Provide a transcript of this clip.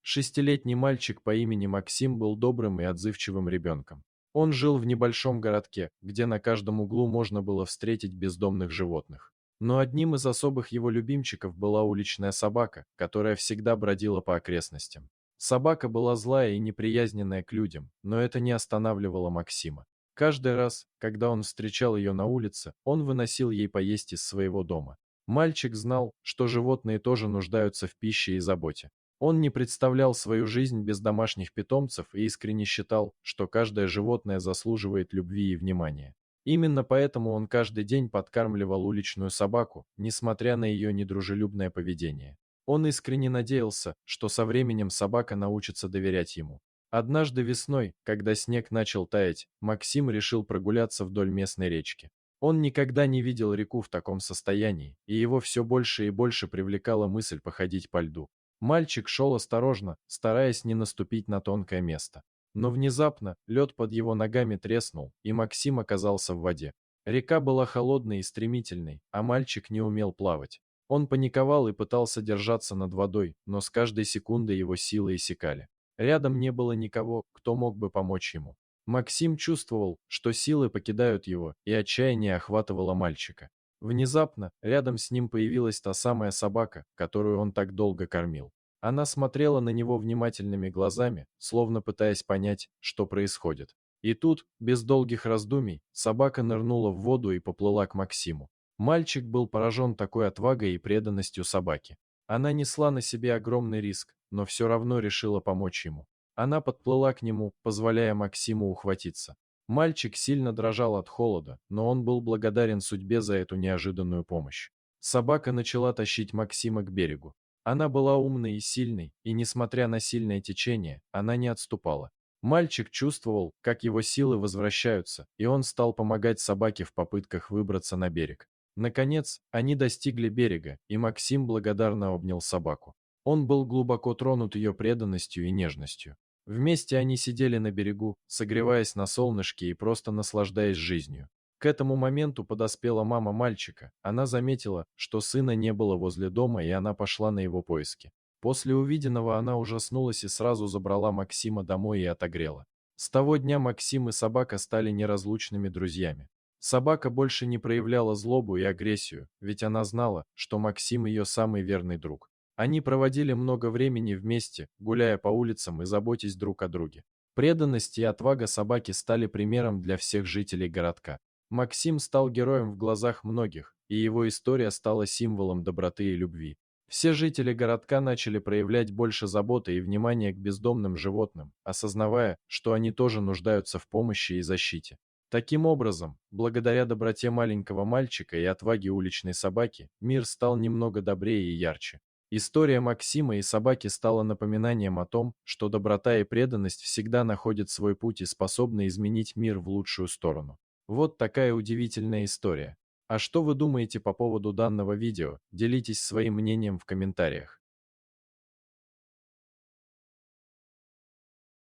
Шестилетний мальчик по имени Максим был добрым и отзывчивым ребенком. Он жил в небольшом городке, где на каждом углу можно было встретить бездомных животных. Но одним из особых его любимчиков была уличная собака, которая всегда бродила по окрестностям. Собака была злая и неприязненная к людям, но это не останавливало Максима. Каждый раз, когда он встречал ее на улице, он выносил ей поесть из своего дома. Мальчик знал, что животные тоже нуждаются в пище и заботе. Он не представлял свою жизнь без домашних питомцев и искренне считал, что каждое животное заслуживает любви и внимания. Именно поэтому он каждый день подкармливал уличную собаку, несмотря на ее недружелюбное поведение. Он искренне надеялся, что со временем собака научится доверять ему. Однажды весной, когда снег начал таять, Максим решил прогуляться вдоль местной речки. Он никогда не видел реку в таком состоянии, и его все больше и больше привлекала мысль походить по льду. Мальчик шел осторожно, стараясь не наступить на тонкое место. Но внезапно лед под его ногами треснул, и Максим оказался в воде. Река была холодной и стремительной, а мальчик не умел плавать. Он паниковал и пытался держаться над водой, но с каждой секундой его силы иссякали. Рядом не было никого, кто мог бы помочь ему. Максим чувствовал, что силы покидают его, и отчаяние охватывало мальчика. Внезапно рядом с ним появилась та самая собака, которую он так долго кормил. Она смотрела на него внимательными глазами, словно пытаясь понять, что происходит. И тут, без долгих раздумий, собака нырнула в воду и поплыла к Максиму. Мальчик был поражен такой отвагой и преданностью собаки. Она несла на себе огромный риск, но все равно решила помочь ему. Она подплыла к нему, позволяя Максиму ухватиться. Мальчик сильно дрожал от холода, но он был благодарен судьбе за эту неожиданную помощь. Собака начала тащить Максима к берегу. Она была умной и сильной, и, несмотря на сильное течение, она не отступала. Мальчик чувствовал, как его силы возвращаются, и он стал помогать собаке в попытках выбраться на берег. Наконец, они достигли берега, и Максим благодарно обнял собаку. Он был глубоко тронут ее преданностью и нежностью. Вместе они сидели на берегу, согреваясь на солнышке и просто наслаждаясь жизнью. К этому моменту подоспела мама мальчика. Она заметила, что сына не было возле дома, и она пошла на его поиски. После увиденного она ужаснулась и сразу забрала Максима домой и отогрела. С того дня Максим и собака стали неразлучными друзьями. Собака больше не проявляла злобу и агрессию, ведь она знала, что Максим ее самый верный друг. Они проводили много времени вместе, гуляя по улицам и заботясь друг о друге. Преданность и отвага собаки стали примером для всех жителей городка. Максим стал героем в глазах многих, и его история стала символом доброты и любви. Все жители городка начали проявлять больше заботы и внимания к бездомным животным, осознавая, что они тоже нуждаются в помощи и защите. Таким образом, благодаря доброте маленького мальчика и отваге уличной собаки, мир стал немного добрее и ярче. История Максима и собаки стала напоминанием о том, что доброта и преданность всегда находят свой путь и способны изменить мир в лучшую сторону. Вот такая удивительная история. А что вы думаете по поводу данного видео? Делитесь своим мнением в комментариях.